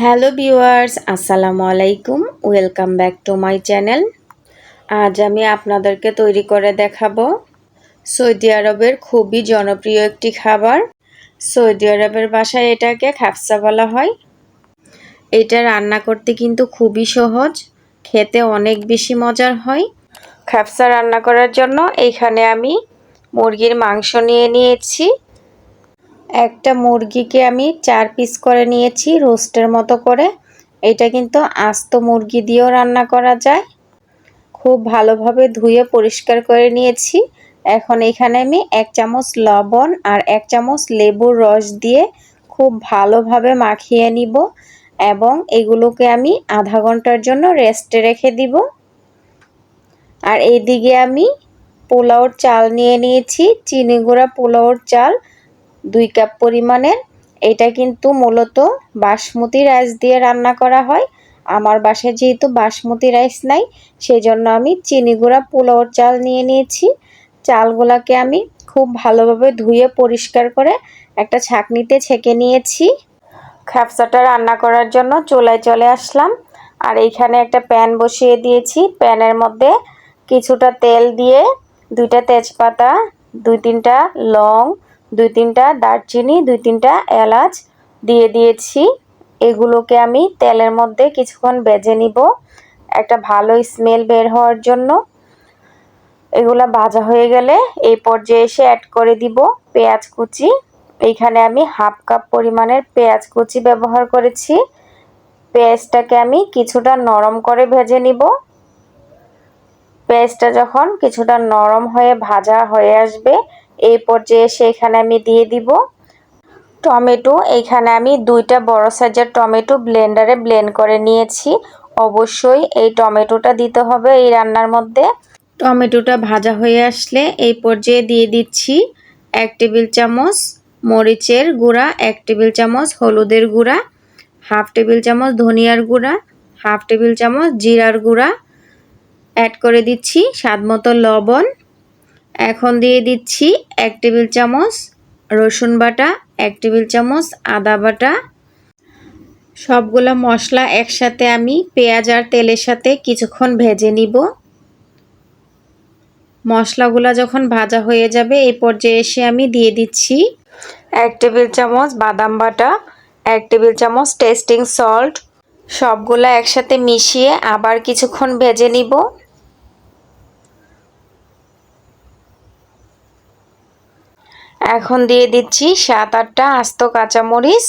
Hello viewers, আসসালামু আলাইকুম। Welcome back to my channel. আজ আমি আপনাদেরকে তৈরি করে দেখাবো সৌদি আরবের খুবই জনপ্রিয় একটি খাবার। সৌদি আরবের ভাষায় এটাকে খাবসা বলা হয়। এটা রান্না করতে কিন্তু খুবই সহজ, খেতে অনেক বেশি মজার হয়। খাবসা রান্না করার জন্য এইখানে আমি মুরগির মাংস নিয়ে নিয়েছি। একটা মুরগিকে আমি 4 পিস করে নিয়েছি রোস্টের মতো করে। এটা কিন্তু আস্ত মুরগি দিয়েও রান্না করা যায়। খুব ভালোভাবে ধুয়ে পরিষ্কার করে নিয়েছি। এখন এখানে আমি 1 চামচ লবণ আর 1 চামচ লেবুর রস দিয়ে খুব ভালোভাবে মাখিয়ে নিব এবং এগুলোকে আমি আধা ঘন্টার জন্য রেস্টে রেখে দিব। আর এইদিকে আমি পোলাওর চাল নিয়ে নিয়েছি, চিনি গুঁড়া পোলাওর চাল 2 কাপ পরিমাণের। এটা কিন্তু মূলত বাসমতি রাইস দিয়ে রান্না করা হয়। আমার বাসায় যেহেতু বাসমতি রাইস নাই, সেই জন্য আমি চিনি গুঁড়া পোলাওর চাল নিয়ে নিয়েছি। চালগুলোকে আমি খুব ভালোভাবে ধুয়ে পরিষ্কার করে একটা ছাঁকনিতে ছেঁকে নিয়েছি। খাবসাটা রান্না করার জন্য চুলায় চলে আসলাম আর এইখানে একটা প্যান বসিয়ে দিয়েছি। প্যানের মধ্যে কিছুটা তেল দিয়ে 2টা তেজপাতা, 2-3টা লং, 2-3টা দারচিনি, 2-3টা এলাচ দিয়ে দিয়েছি। এগুলোকে আমি তেলের মধ্যে কিছুক্ষণ ভেজে নিব একটা ভালো স্মেল বের হওয়ার জন্য। এগুলা ভাজা হয়ে গেলে এই পর্যায়ে এসে অ্যাড করে দিব পেঁয়াজ কুচি। এইখানে আমি 1/2 কাপ পরিমাণের পেঁয়াজ কুচি ব্যবহার করেছি। পেঁয়াজটাকে আমি কিছুটা নরম করে ভেজে নিব। পেঁয়াজটা যখন কিছুটা নরম হয়ে ভাজা হয়ে আসবে, এই পর্যায়ে এসে এখানে আমি দিয়ে দিব টমেটো। এইখানে আমি 2টা বড় সাইজের টমেটো ব্লেন্ডারে ব্লেন্ড করে নিয়েছি। অবশ্যই এই টমেটোটা দিতে হবে এই রান্নার মধ্যে। টমেটোটা ভাজা হয়ে আসলে এই পর্যায়ে দিয়ে দিচ্ছি 1 টেবিল চামচ মরিচের গুঁড়া, 1 টেবিল চামচ হলুদের গুঁড়া, 1/2 টেবিল চামচ ধনিয়ার গুঁড়া, 1/2 টেবিল চামচ জিরার গুঁড়া। অ্যাড করে দিচ্ছি স্বাদমতো লবণ। এখন দিয়ে দিচ্ছি 1 টেবিল চামচ রসুন বাটা, 1 টেবিল চামচ আদা বাটা। সবগুলা মশলা একসাথে আমি পেঁয়াজ আর তেলের সাথে কিছুক্ষণ ভেজে নিব। মশলাগুলা যখন ভাজা হয়ে যাবে এই পর্যায়ে এসে আমি দিয়ে দিচ্ছি 1 টেবিল চামচ বাদাম বাটা, 1 টেবিল চামচ টেস্টিং সল্ট। সবগুলা একসাথে মিশিয়ে আবার কিছুক্ষণ ভেজে নিব। এখন দিয়ে দিচ্ছি 7-8টা আস্ত কাঁচামরিচ।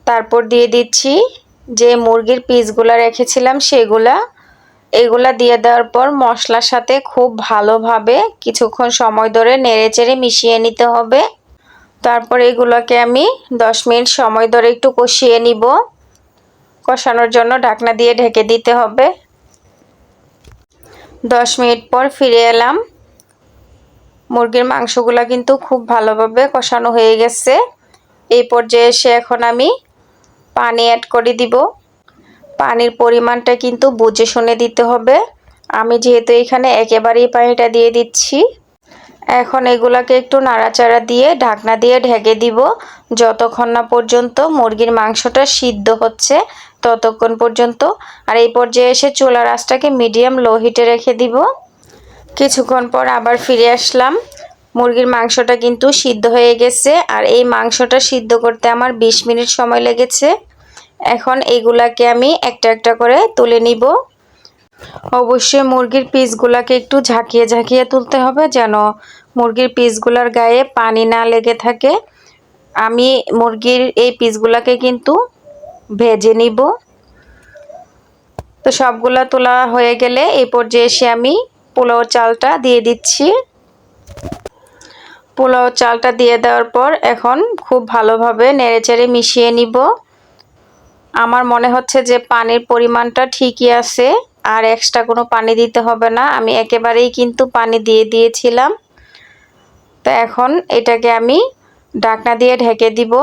তারপর দিয়ে দিচ্ছি যে মুরগির পিসগুলা রেখেছিলাম সেগুলা। এগুলা দিয়ে দেওয়ার পর মশলার সাথে খুব ভালোভাবে কিছুক্ষণ সময় ধরে নেড়েচেড়ে মিশিয়ে নিতে হবে। তারপর এগুলোকে আমি 10 মিনিট সময় ধরে একটু কষিয়ে নিব। কষানোর জন্য ঢাকনা দিয়ে ঢেকে দিতে হবে। 10 মিনিট পর ফিরে এলাম। মুরগির মাংসগুলা কিন্তু খুব ভালোভাবে কষানো হয়ে গেছে। এই পর্যায়ে এসে এখন আমি পানি অ্যাড করে দিব। পানির পরিমাণটা কিন্তু বুঝে শুনে দিতে হবে। আমি যেহেতু এখানে একেবারেই পানিটা দিয়ে দিচ্ছি। এখন এগুলাকে একটু নাড়াচাড়া দিয়ে ঢাকনা দিয়ে ঢেকে দিব যতক্ষণ না পর্যন্ত মুরগির মাংসটা সিদ্ধ হচ্ছে ততক্ষণ পর্যন্ত। আর এই পর্যায়ে এসে চুলার আঁচটাকে মিডিয়াম লো হিটে রেখে দিব। কিছুক্ষণ পর আবার ফিরে আসলাম। মুরগির মাংসটা কিন্তু সিদ্ধ হয়ে গেছে আর এই মাংসটা সিদ্ধ করতে আমার 20 মিনিট সময় লেগেছে। এখন এগুলাকে আমি একটা একটা করে তুলে নিব। অবশ্যই মুরগির পিসগুলাকে একটু ঝাঁকিয়ে ঝাঁকিয়ে তুলতে হবে যেন মুরগির পিসগুলার গায়ে পানি না লেগে থাকে। আমি মুরগির এই পিসগুলাকে কিন্তু ভেজে নিব। তো সবগুলা তোলা হয়ে গেলে এই পর্যায়ে এসে আমি পোলাও চালটা দিয়ে দিচ্ছি। পোলাও চালটা দিয়ে দেওয়ার পর এখন খুব ভালোভাবে নেড়েচেড়ে মিশিয়ে নিব। আমার মনে হচ্ছে যে পানির পরিমাণটা ঠিকই আছে, আর এক্সট্রা কোনো পানি দিতে হবে না। আমি একেবারেই কিন্তু পানি দিয়ে দিয়েছিলাম। তো এখন এটাকে আমি ঢাকনা দিয়ে ঢেকে দিব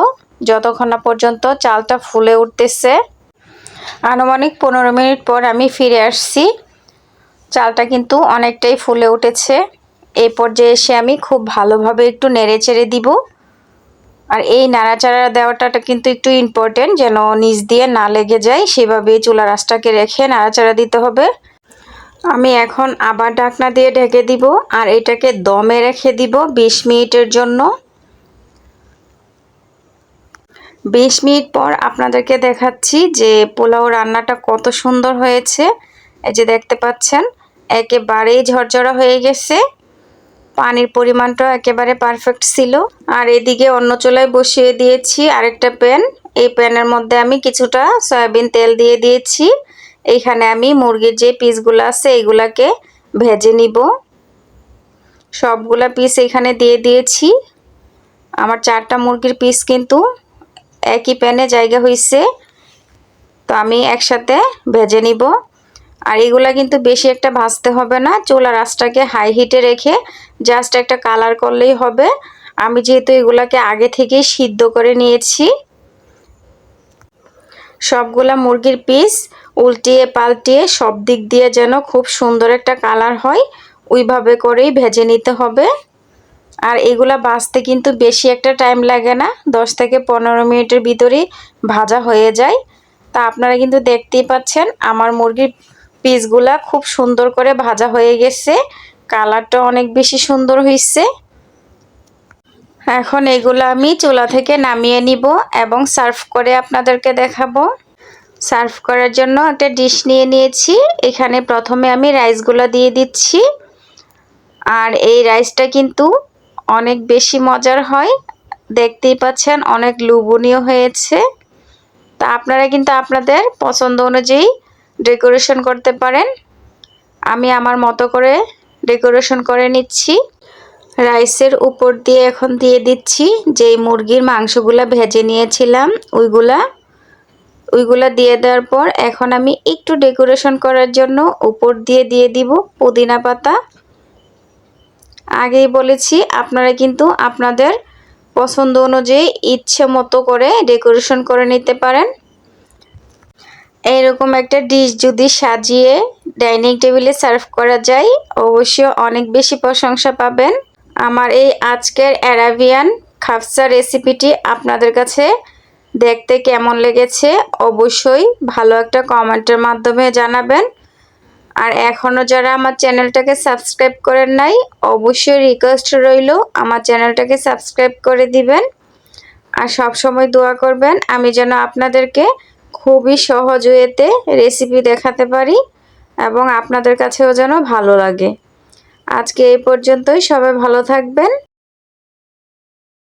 যতক্ষণ না পর্যন্ত চালটা ফুলে উঠতেছে। আনুমানিক 15 মিনিট পর আমি ফিরে আসছি। চালটা কিন্তু অনেকটাই ফুলে উঠেছে। এই পর্যায়ে এসে আমি খুব ভালোভাবে একটু নেড়েচেড়ে দিব। আর এই নাড়াচাড়া দেওয়াটা কিন্তু একটু ইম্পর্টেন্ট, যেন নিচ দিয়ে না লেগে যায়, সেভাবে চুলার আঁচটাকে রেখে নাড়াচাড়া দিতে হবে। আমি এখন আবার ঢাকনা দিয়ে ঢেকে দিব আর এটাকে দমে রেখে দিব 20 মিনিটের জন্য। 20 মিনিট পর আপনাদেরকে দেখাচ্ছি যে পোলাও রান্নাটা কত সুন্দর হয়েছে। এই যে দেখতে পাচ্ছেন একেবারেই ঝরঝরা হয়ে গেছে, পানির পরিমাণটাও একেবারে পারফেক্ট ছিল। আর এদিকে অন্য চুলায় বসিয়ে দিয়েছি আরেকটা প্যান। এই প্যানের মধ্যে আমি কিছুটা সয়াবিন তেল দিয়ে দিয়েছি। এইখানে আমি মুরগির যে পিসগুলো আছে এইগুলাকে ভেজে নিব। সবগুলা পিস এখানে দিয়ে দিয়েছি। আমার 4টা মুরগির পিস কিন্তু একই প্যানে জায়গা হয়েছে, তো আমি একসাথে ভেজে নিব। আর এগুলা কিন্তু বেশি একটা ভাজতে হবে না, চুলার আঁচটাকে হাই হিটে রেখে জাস্ট একটা কালার করলেই হবে। আমি যেহেতু এগুলাকে আগে থেকেই সিদ্ধ করে নিয়েছি, সবগুলা মুরগির পিস উল্টিয়ে পাল্টিয়ে সব দিক দিয়ে যেন খুব সুন্দর একটা কালার হয়, ওইভাবে করেই ভেজে নিতে হবে। আর এগুলা ভাজতে কিন্তু বেশি একটা টাইম লাগে না, 10 থেকে 15 মিনিটের ভিতরেই ভাজা হয়ে যায়। তা আপনারা কিন্তু দেখতেই পাচ্ছেন আমার মুরগির পিসগুলা খুব সুন্দর করে ভাজা হয়ে গেছে, কালারটা অনেক বেশি সুন্দর হয়েছে। এখন এগুলো আমি চুলা থেকে নামিয়ে নিব এবং সার্ভ করে আপনাদেরকে দেখাবো। সার্ভ করার জন্য একটা ডিশ নিয়ে নিয়েছি। এখানে প্রথমে আমি রাইসগুলো দিয়ে দিচ্ছি। আর এই রাইসটা কিন্তু অনেক বেশি মজার হয়, দেখতেই পাচ্ছেন অনেক লোভনীয় হয়েছে। তা আপনারা কিন্তু আপনাদের পছন্দ অনুযায়ী ডেকোরেশন করতে পারেন। আমি আমার মতো করে ডেকোরেশন করে নিচ্ছি। রাইসের উপর দিয়ে এখন দিয়ে দিচ্ছি যেই মুরগির মাংসগুলো ভেজে নিয়েছিলাম ওইগুলা দিয়ে দেওয়ার পর এখন আমি একটু ডেকোরেশন করার জন্য উপর দিয়ে দিব পুদিনা পাতা। আগেই বলেছি আপনারা কিন্তু আপনাদের পছন্দ অনুযায়ী ইচ্ছে মতো করে ডেকোরেশন করে নিতে পারেন। এইরকম একটা ডিশ যদি সাজিয়ে ডাইনিং টেবিলে সার্ভ করা যায়, অবশ্যই অনেক বেশি প্রশংসা পাবেন। আমার এই আজকের অ্যারাবিয়ান খাফসা রেসিপিটি আপনাদের কাছে দেখতে কেমন লেগেছে অবশ্যই ভালো একটা কমেন্টের মাধ্যমে জানাবেন। আর এখনও যারা আমার চ্যানেলটাকে সাবস্ক্রাইব করেন নাই, অবশ্যই রিকোয়েস্ট রইল আমার চ্যানেলটাকে সাবস্ক্রাইব করে দিবেন। আর সব সময় দোয়া করবেন আমি যেন আপনাদেরকে খুবই সহজ ওয়েতে রেসিপি দেখাতে পারি এবং আপনাদের কাছেও যেন ভালো লাগে। আজকে এই পর্যন্তই, সবাই ভালো থাকবেন।